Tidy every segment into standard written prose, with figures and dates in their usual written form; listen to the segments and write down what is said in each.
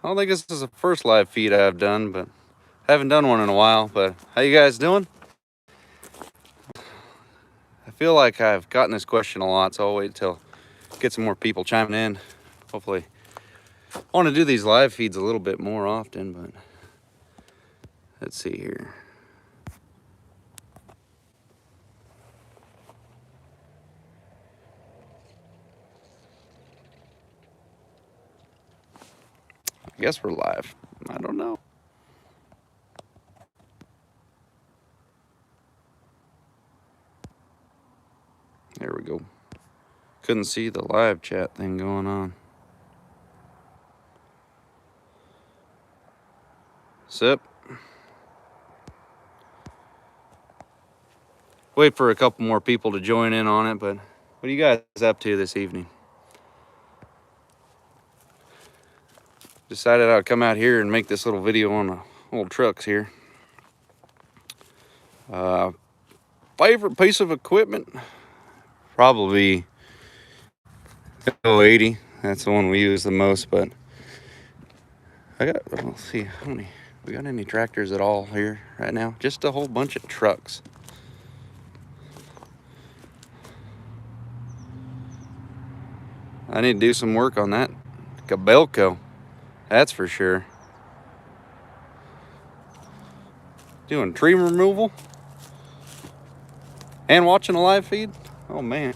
I don't think this is the first live feed I've done, but I haven't done one in a while. But how you guys doing? I feel like I've gotten this question a lot, so I'll wait till get some more people chiming in. Hopefully, I want to do these live feeds a little bit more often, but let's see here. I guess we're live. I don't know. There we go. Couldn't see the live chat thing going on. Sip. Wait for a couple more people to join in on it, but what are you guys up to this evening? Decided I'd come out here and make this little video on the old trucks here. Favorite piece of equipment? Probably 080. That's the one we use the most, but let's see, how many, we got any tractors at all here right now? Just a whole bunch of trucks. I need to do some work on that Cabelco, that's for sure. Doing tree removal and watching a live feed. Oh man,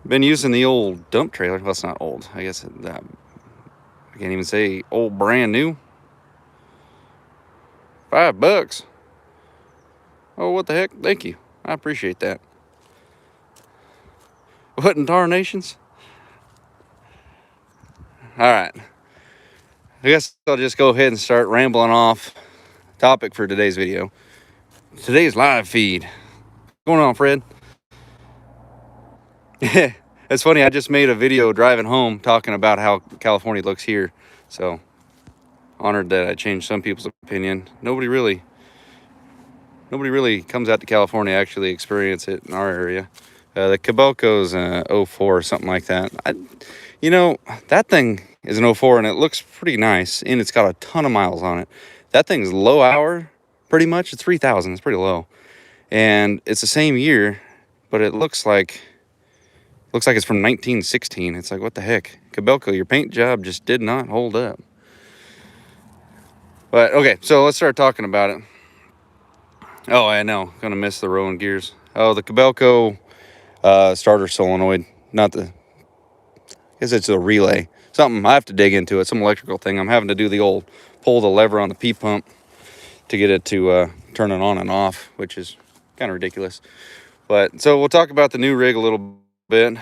been using the old dump trailer. Well, it's not old, I guess that I can't even say old, brand new. $5. Oh, what the heck, thank you, I appreciate that. What in tarnations? All right, I guess I'll just go ahead and start rambling off topic for today's video. Today's live feed. What's going on, Fred? Yeah, it's funny, I just made a video driving home talking about how California looks here, so honored that I changed some people's opinion. Nobody really comes out to California to actually experience it in our area. The Cabelco's 04 or something like that. That thing is an 04 and it looks pretty nice, and it's got a ton of miles on it. That thing's low hour, pretty much. It's 3,000. It's pretty low, and it's the same year, but it looks like it's from 1916. It's like, what the heck, Cabelco? Your paint job just did not hold up. But okay, so let's start talking about it. Oh, I know, gonna miss the rolling gears. Oh, the Cabelco starter solenoid, not the. I guess it's a relay. Something I have to dig into it. Some electrical thing. I'm having to do the old pull the lever on the P pump to get it to turn it on and off, which is kind of ridiculous. But so we'll talk about the new rig a little bit.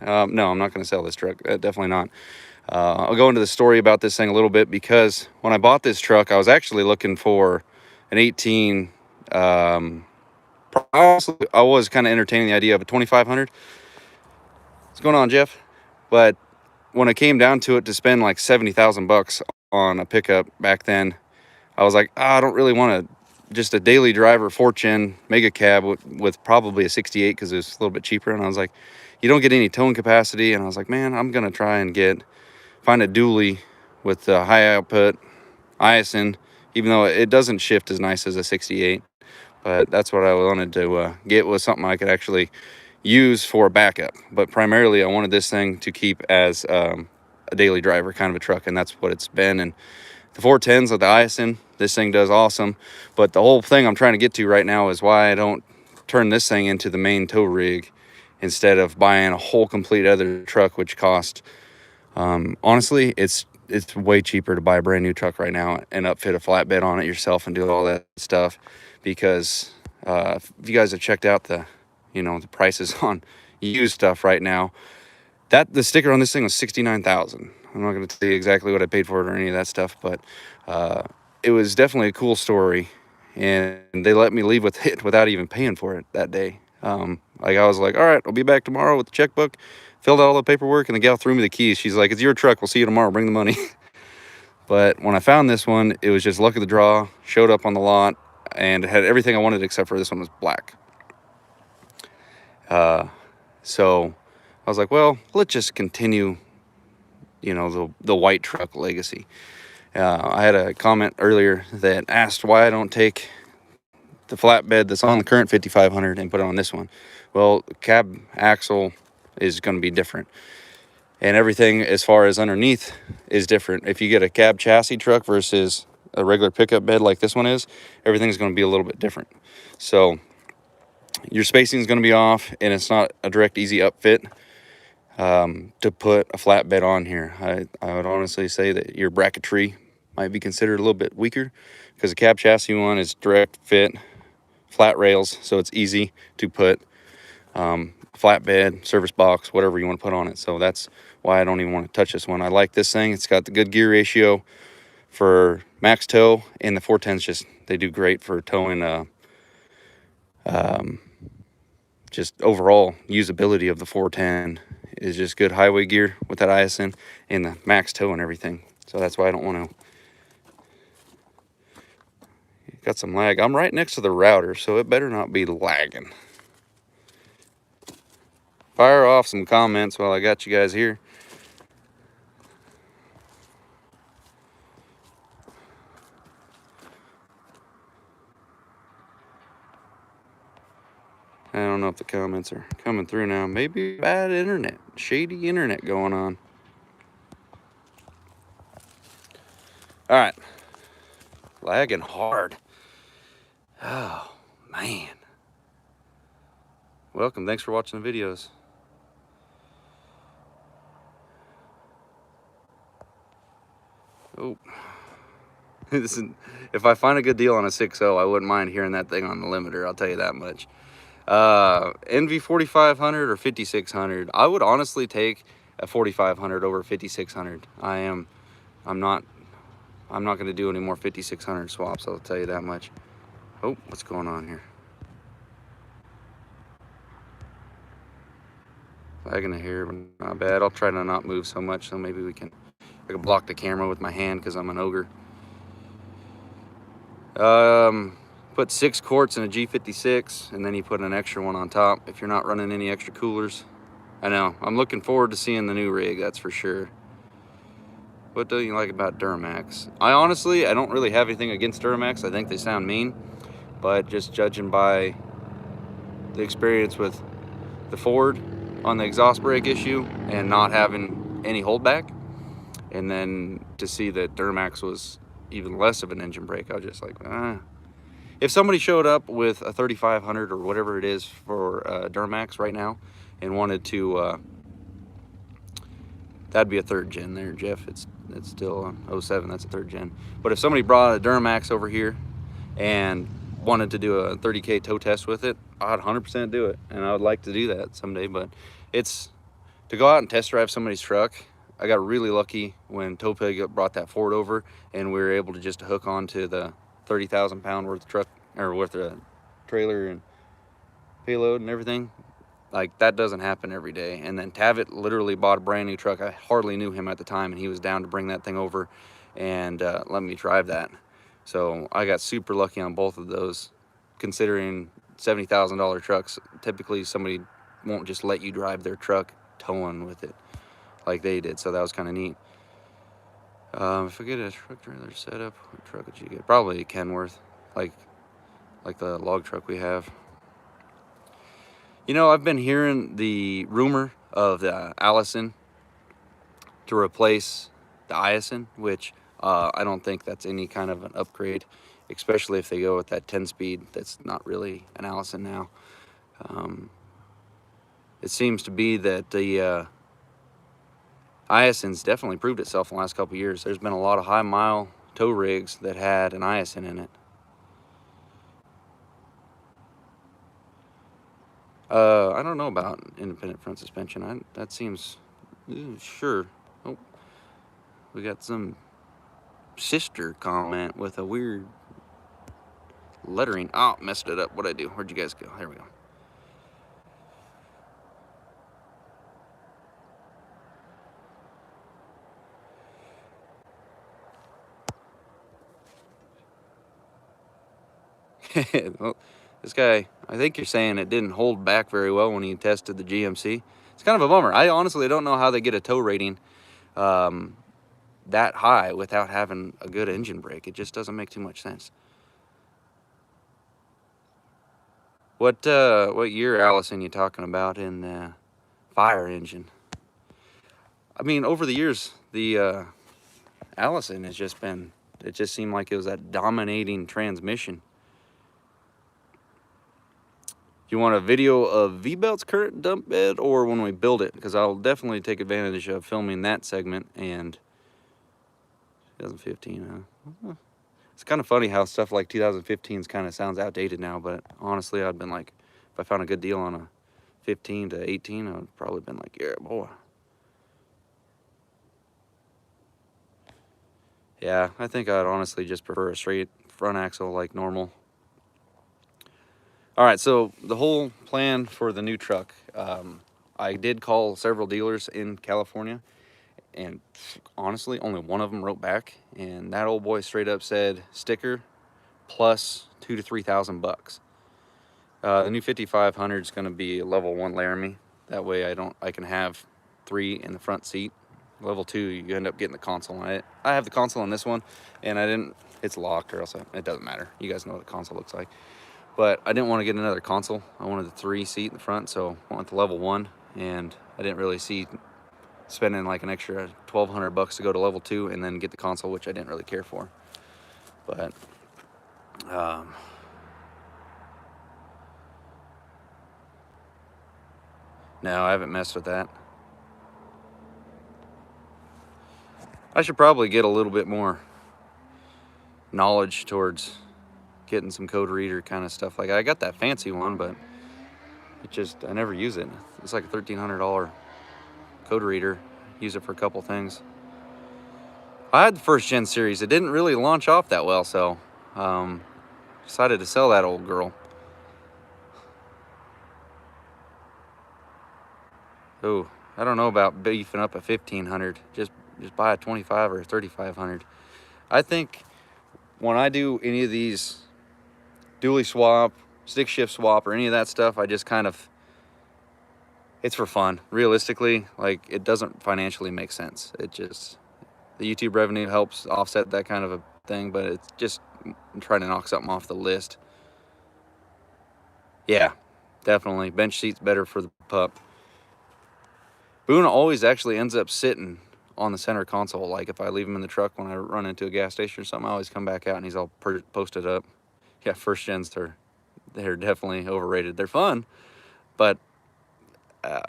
No, I'm not going to sell this truck. Definitely not. I'll go into the story about this thing a little bit, because when I bought this truck, I was actually looking for an 18. Honestly, I was kind of entertaining the idea of a 2500. What's going on, Jeff? But when it came down to it, to spend like $70,000 on a pickup back then, I was like, I don't really want just a daily driver 4-chin mega cab with probably a 68, because it was a little bit cheaper. And I was like, you don't get any towing capacity. And I was like, man, I'm gonna try and find a dually with high output ISN, even though it doesn't shift as nice as a 68. But that's what I wanted to get, was something I could actually use for backup. But primarily I wanted this thing to keep as a daily driver kind of a truck, and that's what it's been. And the 410s with the ISN, this thing does awesome. But the whole thing I'm trying to get to right now is why I don't turn this thing into the main tow rig instead of buying a whole complete other truck, which cost honestly, it's way cheaper to buy a brand new truck right now and upfit a flatbed on it yourself and do all that stuff. Because if you guys have checked out the prices on used stuff right now, the sticker on this thing was $69,000. I'm not going to tell you exactly what I paid for it or any of that stuff, but it was definitely a cool story, and they let me leave with it without even paying for it that day. Like, I was like, all right, I'll be back tomorrow with the checkbook. Filled out all the paperwork, and the gal threw me the keys. She's like, it's your truck, we'll see you tomorrow, bring the money. But when I found this one, it was just luck of the draw. Showed up on the lot, and it had everything I wanted except for this one was black. So I was like, well, let's just continue you know, the white truck legacy. I had a comment earlier that asked why I don't take the flatbed that's on the current 5500 and put it on this one. Well, cab axle is going to be different, and everything as far as underneath is different. If you get a cab chassis truck versus a regular pickup bed like this one is, everything's going to be a little bit different. So your spacing is going to be off, and it's not a direct easy upfit to put a flatbed on here. I would honestly say that your bracketry might be considered a little bit weaker, because the cab chassis one is direct fit, flat rails, so it's easy to put flatbed, service box, whatever you want to put on it. So that's why I don't even want to touch this one. I like this thing. It's got the good gear ratio for max tow, and the 410s just, they do great for towing just overall usability of the 410 is just good highway gear with that ISN and the max tow and everything. So that's why I don't want to. Got some lag. I'm right next to the router, so it better not be lagging. Fire off some comments while I got you guys here. I don't know if the comments are coming through now. Maybe bad internet, shady internet going on. All right, lagging hard. Oh man. Welcome, thanks for watching the videos. Oh, if I find a good deal on a 6.0, I wouldn't mind hearing that thing on the limiter, I'll tell you that much. NV 4500 or 5600. I would honestly take a 4500 over 5600. I'm not going to do any more 5600 swaps, I'll tell you that much. Oh, what's going on here? Lagging a hair, but not bad. I'll try to not move so much, so maybe I can block the camera with my hand because I'm an ogre. Put 6 quarts in a G56, and then you put an extra one on top if you're not running any extra coolers. I know, I'm looking forward to seeing the new rig, that's for sure. What do you like about Duramax? I don't really have anything against Duramax. I think they sound mean, but just judging by the experience with the Ford on the exhaust brake issue and not having any holdback, and then to see that Duramax was even less of an engine brake, I was just like, If somebody showed up with a 3500 or whatever it is for Duramax right now and wanted to, that'd be a 3rd gen there, Jeff. It's still 07, that's a 3rd gen. But if somebody brought a Duramax over here and wanted to do a 30K tow test with it, I'd 100% do it. And I would like to do that someday, but it's to go out and test drive somebody's truck. I got really lucky when Topig brought that Ford over and we were able to just hook onto the 30,000 pound worth of truck, or with a trailer and payload and everything. Like, that doesn't happen every day. And then Tavitt literally bought a brand new truck. I hardly knew him at the time, and he was down to bring that thing over and let me drive that. So I got super lucky on both of those, considering $70,000 trucks. Typically somebody won't just let you drive their truck towing with it like they did, so that was kind of neat. If I get a truck trailer setup, what truck would you get? Probably a Kenworth, like the log truck we have. You know, I've been hearing the rumor of the Allison to replace the Iacin, which I don't think that's any kind of an upgrade, especially if they go with that 10-speed. That's not really an Allison now. It seems to be that the Iacin's definitely proved itself in the last couple of years. There's been a lot of high-mile tow rigs that had an Iacin in it. I don't know about independent front suspension. That seems sure. Oh, we got some sister comment with a weird lettering. Oh, messed it up. What'd I do? Where'd you guys go? There we go. Well, this guy, I think you're saying it didn't hold back very well when he tested the GMC. It's kind of a bummer. I honestly don't know how they get a tow rating that high without having a good engine brake. It just doesn't make too much sense. What year, Allison, you talking about in the fire engine? I mean, over the years, the Allison has just been, it just seemed like it was that dominating transmission. You want a video of V-Belt's current dump bed or when we build it? Because I'll definitely take advantage of filming that segment. And 2015, huh? It's kind of funny how stuff like 2015's kind of sounds outdated now, but honestly, I'd been like, if I found a good deal on a 15 to 18, I would probably been like, yeah, boy. Yeah, I think I'd honestly just prefer a straight front axle like normal. All right, so the whole plan for the new truck, I did call several dealers in California, and honestly, only one of them wrote back, and that old boy straight up said sticker plus $2,000 to $3,000. The new 5500 is going to be a level 1 Laramie. That way I can have 3 in the front seat. Level 2, you end up getting the console on it. I have the console on this one, and it's locked, or else it doesn't matter. You guys know what the console looks like. But I didn't want to get another console. I wanted the 3 seat in the front, so I went to level 1, and I didn't really see spending like an extra $1,200 to go to level 2 and then get the console, which I didn't really care for. But no, I haven't messed with that. I should probably get a little bit more knowledge towards getting some code reader kind of stuff. Like I got that fancy one, but I never use it. It's like a $1,300 code reader. Use it for a couple things. I had the first gen series. It didn't really launch off that well, so decided to sell that old girl. Oh, I don't know about beefing up a 1500. Just buy a 25 or 3500. I think when I do any of these dually swap, stick shift swap, or any of that stuff, I just kind of, it's for fun. Realistically, like it doesn't financially make sense. It just, the YouTube revenue helps offset that kind of a thing, but it's just trying to knock something off the list. Yeah, definitely. Bench seat's better for the pup. Boone always actually ends up sitting on the center console. Like if I leave him in the truck when I run into a gas station or something, I always come back out and he's all posted up. Yeah, first gens, they're definitely overrated. They're fun, but I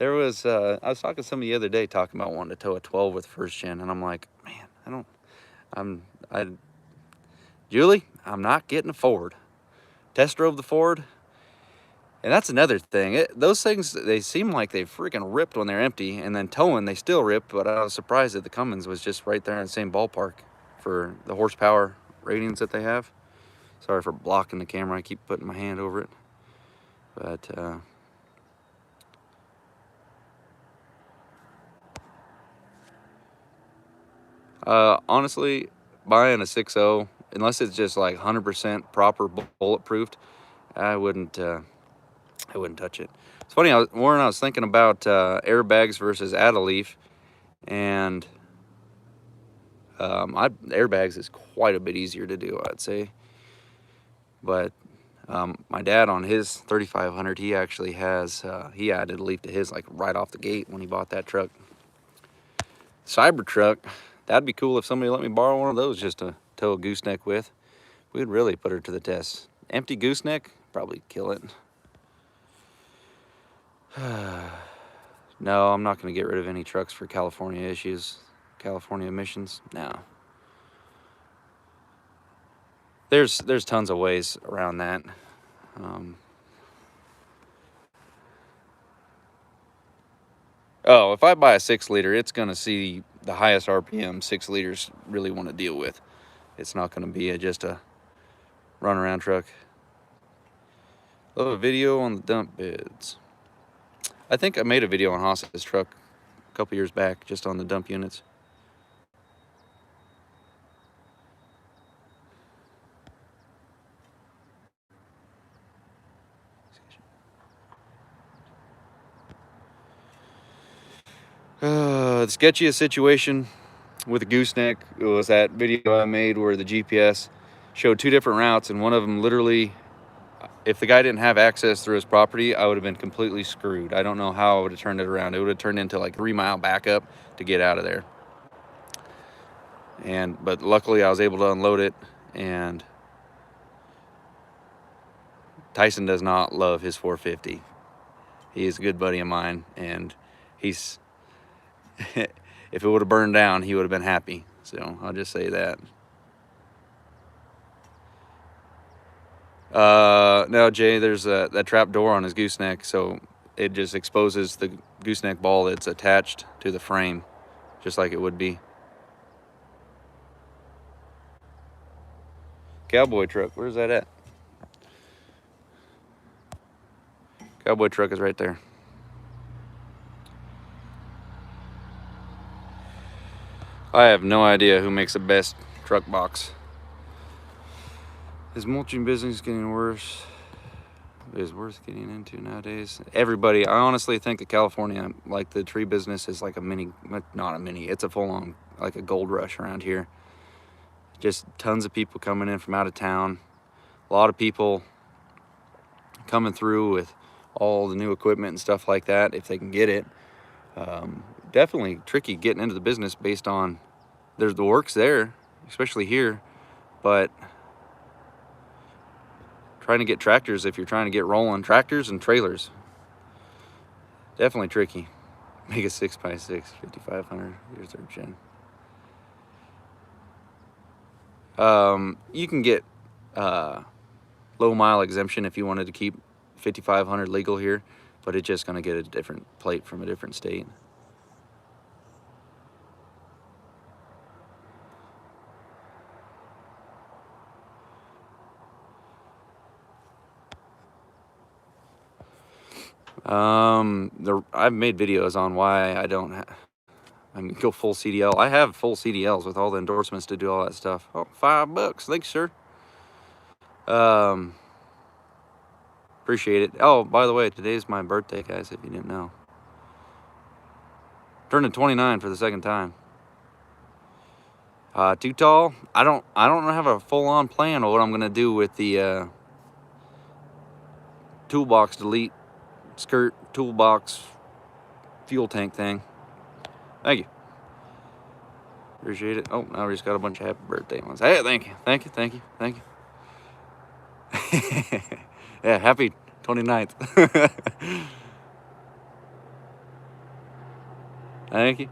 was talking to somebody the other day talking about wanting to tow a 12 with first gen, and I'm like, man, Julie, I'm not getting a Ford. Test drove the Ford. And that's another thing. Those things, they seem like they freaking ripped when they're empty, and then towing, they still rip, but I was surprised that the Cummins was just right there in the same ballpark for the horsepower ratings that they have. Sorry for blocking the camera. I keep putting my hand over it. But, honestly, buying a 6.0, unless it's just like 100% proper bulletproofed, I wouldn't touch it. It's funny, Warren, I was thinking about airbags versus add-a-leaf, and airbags is quite a bit easier to do, I'd say. But my dad on his 3500, he actually has, he added a leaf to his like right off the gate when he bought that truck. Cybertruck, that'd be cool if somebody let me borrow one of those just to tow a gooseneck with. We'd really put her to the test. Empty gooseneck, probably kill it. No, I'm not going to get rid of any trucks for California issues, California emissions. No. There's tons of ways around that. Oh, if I buy a 6-liter, it's going to see the highest RPM 6 liters really want to deal with. It's not going to be just a run-around truck. Oh, a video on the dump beds. I think I made a video on Haas's truck a couple years back, just on the dump units. The sketchiest situation with a gooseneck was that video I made where the GPS showed 2 different routes, and one of them literally, if the guy didn't have access through his property, I would have been completely screwed. I don't know how I would have turned it around. It would have turned into like 3-mile backup to get out of there. But luckily I was able to unload it, and Tyson does not love his 450. He is a good buddy of mine, and he's if it would have burned down, he would have been happy. So I'll just say that. No, Jay, there's that trap door on his gooseneck, so it just exposes the gooseneck ball that's attached to the frame, just like it would be. Cowboy truck, where's that at? Cowboy truck is right there. I have no idea who makes the best truck box. Is mulching business getting worse? It is worth getting into nowadays. Everybody, I honestly think that California, like the tree business, is like a mini, not a mini, it's a full-on, like a gold rush around here. Just tons of people coming in from out of town. A lot of people coming through with all the new equipment and stuff like that, if they can get it. Definitely tricky getting into the business based on, there's the work's there, especially here, but trying to get tractors, if you're trying to get rolling, tractors and trailers, definitely tricky. Make a 6x6, 5500, here's 3rd gen. You can get low mile exemption if you wanted to keep 5500 legal here, but it's just going to get a different plate from a different state. I've made videos on why I don't go full CDL. I have full CDLs with all the endorsements to do all that stuff. Oh, $5, thanks, sir. Appreciate it. Oh, by the way, today's my birthday, guys, if you didn't know. Turning 29 for the 2nd time. Too tall? I don't have a full-on plan of what I'm gonna do with the toolbox delete skirt toolbox fuel tank thing. Thank you. Appreciate it. Oh, now we just got a bunch of happy birthday ones. Hey, thank you, thank you, thank you, thank you. Yeah, happy 29th. Thank you.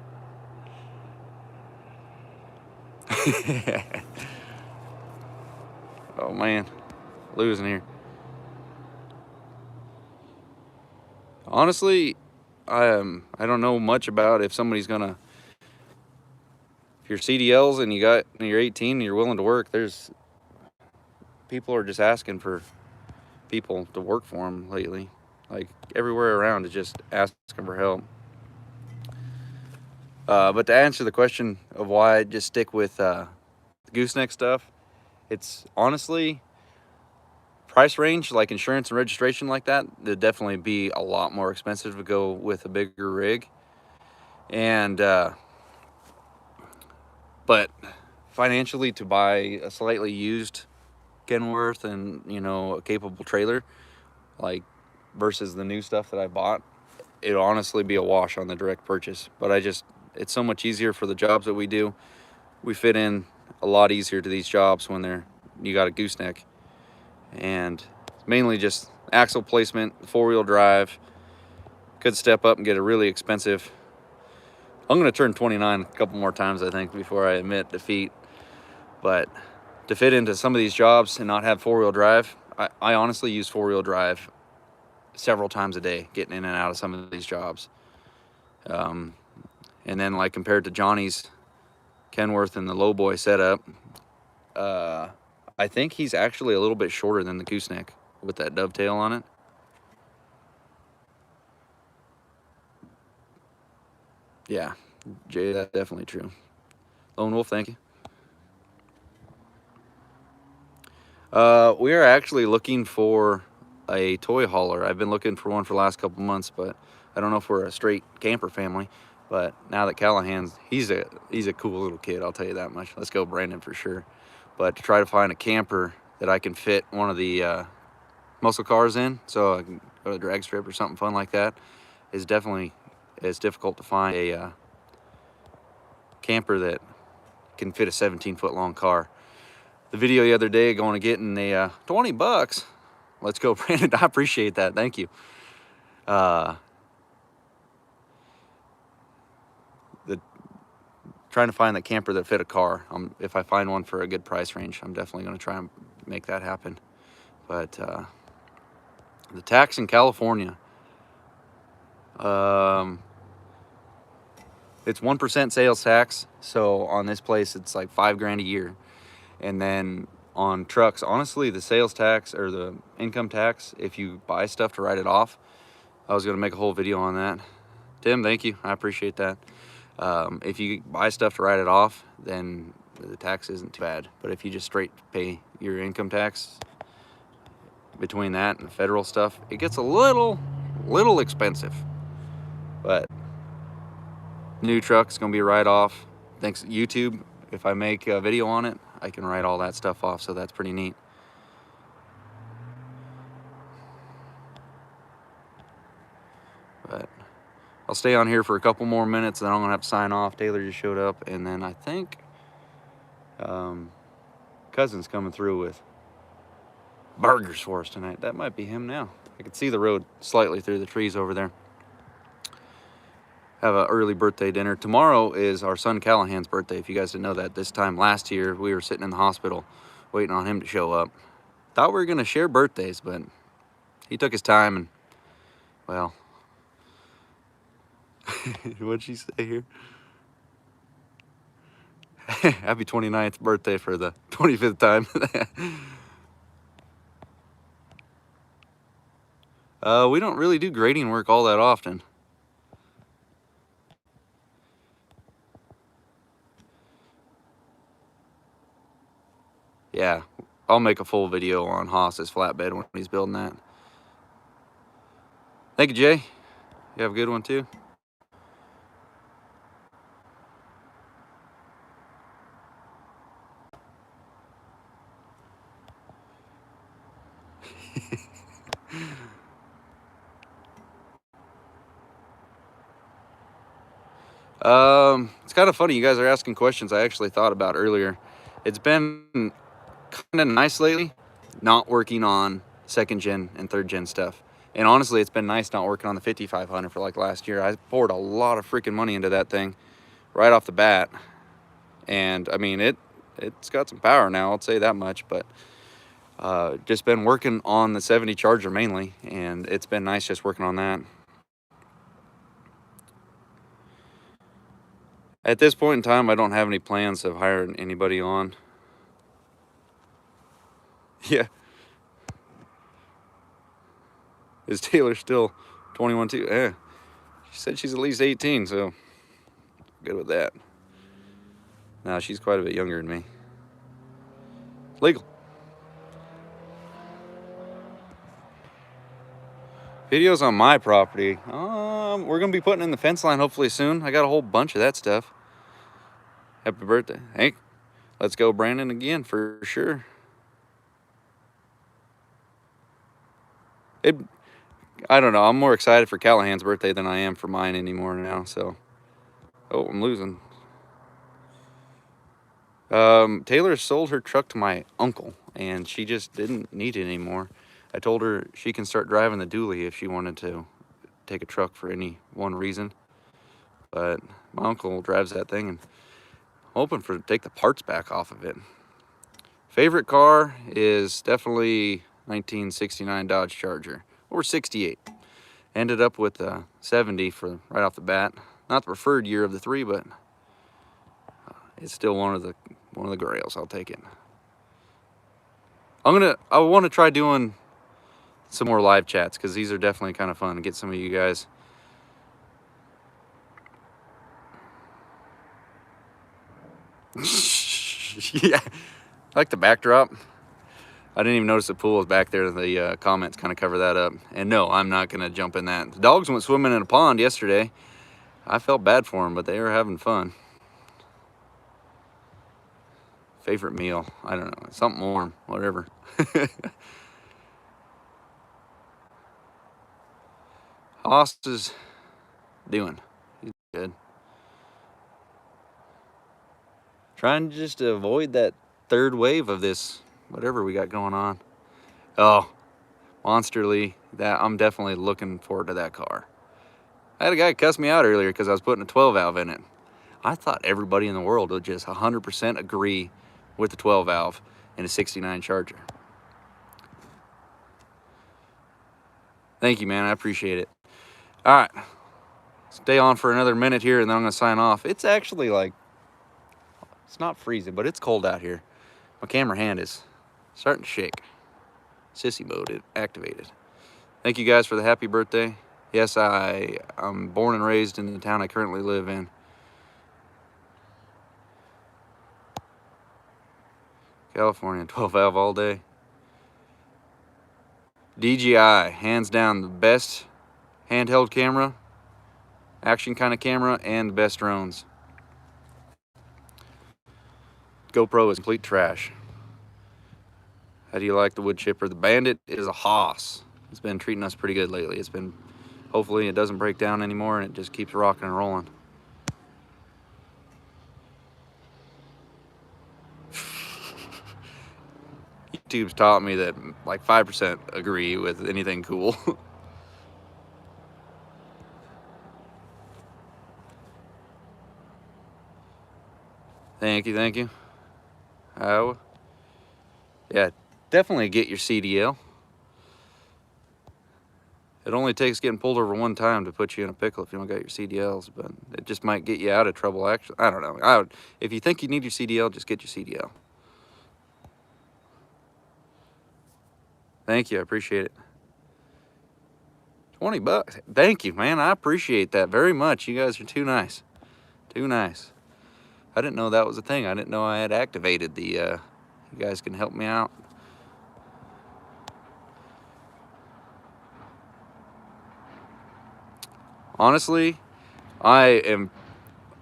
Oh man, losing here. Honestly, I don't know much about if somebody's gonna, if you're CDLs and you're 18 and you're willing to work, there's people are just asking for people to work for them lately. Like everywhere around is just asking for help. But to answer the question of why I just stick with the gooseneck stuff, it's honestly price range, like insurance and registration like that, it'd definitely be a lot more expensive to go with a bigger rig. And but financially, to buy a slightly used Kenworth and, you know, a capable trailer, like versus the new stuff that I bought, it'll honestly be a wash on the direct purchase. But it's so much easier for the jobs that we do. We fit in a lot easier to these jobs when you got a gooseneck. And mainly just axle placement, 4-wheel drive. Could step up and get a really expensive. I'm going to turn 29 a couple more times, I think, before I admit defeat. But to fit into some of these jobs and not have 4-wheel drive, I honestly use 4-wheel drive several times a day, getting in and out of some of these jobs. And then, like, compared to Johnny's Kenworth and the lowboy setup, I think he's actually a little bit shorter than the gooseneck with that dovetail on it. Yeah, Jay, that's definitely true. Lone Wolf, thank you. We are actually looking for a toy hauler. I've been looking for one for the last couple months, but I don't know if we're a straight camper family. But now that Callahan's, he's a cool little kid, I'll tell you that much. Let's go Brandon for sure. But to try to find a camper that I can fit one of the muscle cars in, so I can go to a drag strip or something fun like that, is definitely, it's difficult to find a camper that can fit a 17-foot long car. The video the other day going to getting a 20 bucks. Let's go Brandon, I appreciate that, thank you. Trying to find the camper that fit a car. If I find one for a good price range, I'm definitely going to try and make that happen. But the tax in California, it's 1% sales tax. So on this place, it's like $5,000 a year. And then on trucks, honestly, the sales tax or the income tax, if you buy stuff to write it off, I was going to make a whole video on that. Tim, thank you. I appreciate that. If you buy stuff to write it off, then the tax isn't too bad. But if you just straight pay your income tax, between that and the federal stuff, it gets a little expensive. But new truck's gonna be a write-off. Thanks to YouTube, if I make a video on it, I can write all that stuff off, so that's pretty neat. But I'll stay on here for a couple more minutes, then I'm gonna have to sign off. Taylor just showed up, and then I think cousin's coming through with burgers for us tonight. That might be him now. I can see the road slightly through the trees over there. Have an early birthday dinner. Tomorrow is our son Callahan's birthday, if you guys didn't know that. This time last year, we were sitting in the hospital waiting on him to show up. Thought we were gonna share birthdays, but he took his time and, well, what'd she say here? Happy 29th birthday for the 25th time. We don't really do grading work all that often. Yeah, I'll make a full video on Haas's flatbed when he's building that. Thank you, Jay. You have a good one too. It's kind of funny you guys are asking questions I actually thought about earlier. It's been kind of nice lately not working on 2nd gen and 3rd gen stuff, and honestly it's been nice not working on the 5500 for like last year. I poured a lot of freaking money into that thing right off the bat, and I mean it's got some power now, I'll say that much. But just been working on the 70 Charger mainly, and it's been nice just working on that. At this point in time, I don't have any plans of hiring anybody on. Yeah. Is Taylor still 21 too? Yeah. She said she's at least 18, so good with that. No, she's quite a bit younger than me. It's legal. Videos on my property. We're gonna be putting in the fence line hopefully soon. I got a whole bunch of that stuff. Happy birthday, Hank. Let's go Brandon again for sure. I don't know, I'm more excited for Callahan's birthday than I am for mine anymore now, so. Oh, I'm losing. Taylor sold her truck to my uncle, and she just didn't need it anymore. I told her she can start driving the dually if she wanted to take a truck for any one reason. But my uncle drives that thing, and I'm hoping to take the parts back off of it. Favorite car is definitely 1969 Dodge Charger, or 68. Ended up with a 70 for right off the bat. Not the preferred year of the three, but it's still one of the grails. I'll take it. I want to try doing some more live chats, because these are definitely kind of fun to get some of you guys. Yeah, I like the backdrop. I didn't even notice the pool was back there. The comments kind of cover that up. And no, I'm not going to jump in that. The dogs went swimming in a pond yesterday. I felt bad for them, but they were having fun. Favorite meal? I don't know. Something warm, whatever. Hoss is doing. He's good. Trying just to avoid that third wave of this, whatever we got going on. Oh, Monsterly. That I'm definitely looking forward to that car. I had a guy cuss me out earlier because I was putting a 12 valve in it. I thought everybody in the world would just 100% agree with the 12 valve in a 69 Charger. Thank you, man. I appreciate it. All right. Stay on for another minute here, and then I'm going to sign off. It's actually like, it's not freezing, but it's cold out here. My camera hand is starting to shake. Sissy mode activated. Thank you guys for the happy birthday. Yes, I'm born and raised in the town I currently live in. California, 12 valve all day. DJI, hands down the best handheld camera, action kind of camera, and the best drones. GoPro is complete trash. How do you like the wood chipper? The Bandit is a hoss. It's been treating us pretty good lately. It's been, hopefully it doesn't break down anymore and it just keeps rocking and rolling. YouTube's taught me that like 5% agree with anything cool. Thank you, thank you. Oh, yeah, definitely get your CDL. It only takes getting pulled over one time to put you in a pickle if you don't got your CDLs, but it just might get you out of trouble. Actually, I don't know. If you think you need your CDL, just get your CDL. Thank you, I appreciate it. 20 bucks. Thank you, man. I appreciate that very much. You guys are too nice. Too nice. I didn't know that was a thing. I didn't know I had activated the, you guys can help me out. Honestly, I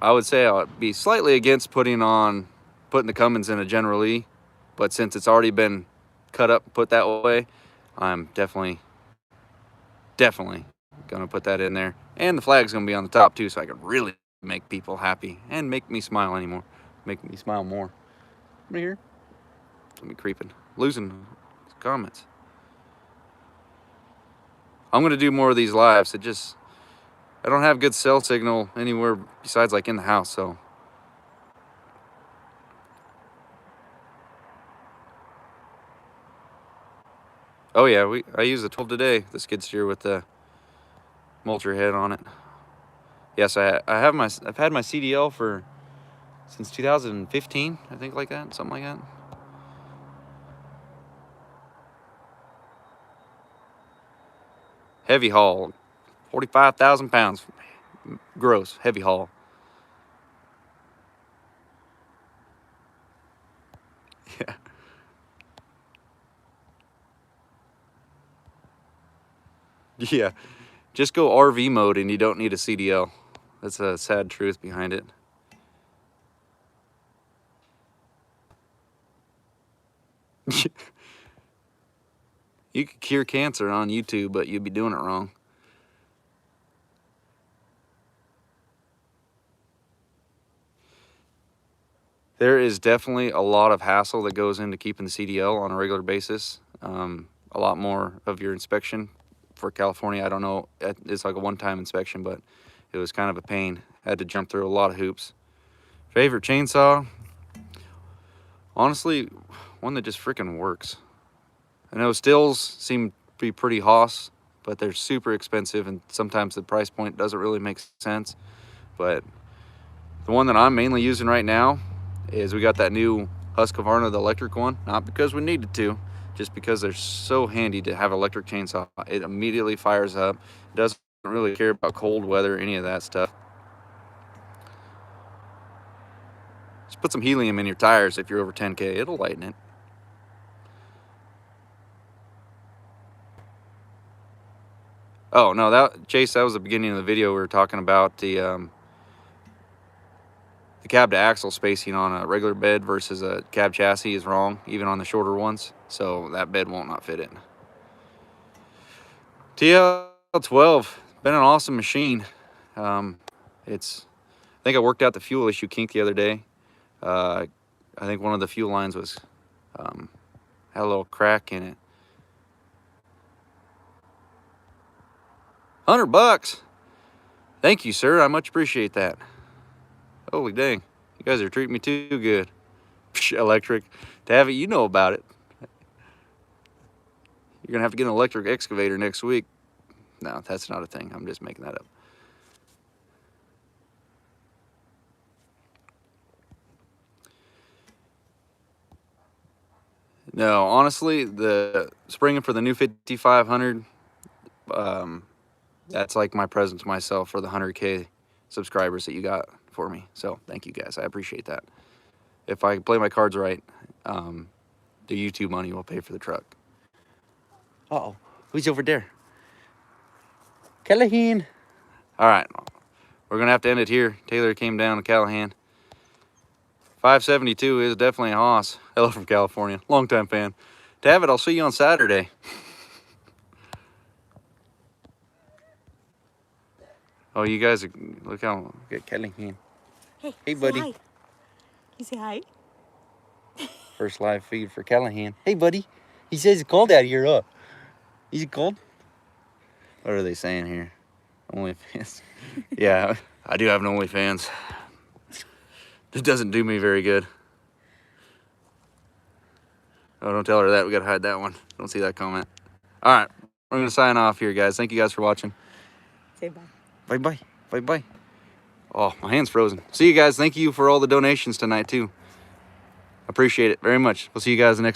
would say I would be slightly against putting the Cummins in a General E, but since it's already been cut up and put that way, I'm definitely gonna put that in there. And the flag's gonna be on the top too, so I can really make people happy and make me smile anymore. Make me smile more. Come here. Let me creeping. Losing comments. I'm gonna do more of these lives. I don't have good cell signal anywhere besides like in the house, so. Oh yeah, I use the 12 today, the skid steer with the mulcher head on it. Yes, I've had my CDL since 2015, I think, like that, something like that. Heavy haul, 45,000 pounds, gross, heavy haul. Yeah. Yeah, just go RV mode and you don't need a CDL. That's a sad truth behind it. You could cure cancer on YouTube, but you'd be doing it wrong. There is definitely a lot of hassle that goes into keeping the CDL on a regular basis. A lot more of your inspection for California. I don't know, it's like a one-time inspection, but it was kind of a pain. Had to jump through a lot of hoops. Favorite chainsaw? Honestly, one that just freaking works. I know stills seem to be pretty hoss, but they're super expensive and sometimes the price point doesn't really make sense. But the one that I'm mainly using right now is we got that new Husqvarna, the electric one. Not because we needed to, just because they're so handy to have an electric chainsaw. It immediately fires up. It doesn't really care about cold weather, any of that stuff. Just put some helium in your tires if you're over 10K. It'll lighten it. Oh no, Chase, that was the beginning of the video. We were talking about the the cab to axle spacing on a regular bed versus a cab chassis is wrong, even on the shorter ones. So that bed won't not fit it. TL12, been an awesome machine. I think I worked out the fuel issue kink the other day. I think one of the fuel lines was had a little crack in it. $100. Thank you, sir. I much appreciate that. Holy dang, you guys are treating me too good. Electric. To have it, you know about it. You're gonna have to get an electric excavator next week. No, that's not a thing. I'm just making that up. No, honestly, the springing for the new 5500, that's like my present to myself for the 100K subscribers that you got for me. So thank you guys. I appreciate that. If I play my cards right, the YouTube money will pay for the truck. Uh-oh, who's over there? Callahan. All right, we're gonna have to end it here. Taylor came down to Callahan. 572 is definitely a hoss. Hello from California, longtime fan. David, I'll see you on Saturday. Oh, you guys are, look how, get Callahan. Hey, buddy. Hi. You say hi? First live feed for Callahan. Hey, buddy. He says it's cold out here, huh? Is it cold? What are they saying here? OnlyFans. Yeah, I do have an OnlyFans. It doesn't do me very good. Oh, don't tell her that. We gotta hide that one. Don't see that comment. All right, we're gonna sign off here, guys. Thank you guys for watching. Say bye. Bye-bye. Bye-bye. Oh, my hand's frozen. See you guys. Thank you for all the donations tonight, too. Appreciate it very much. We'll see you guys next week.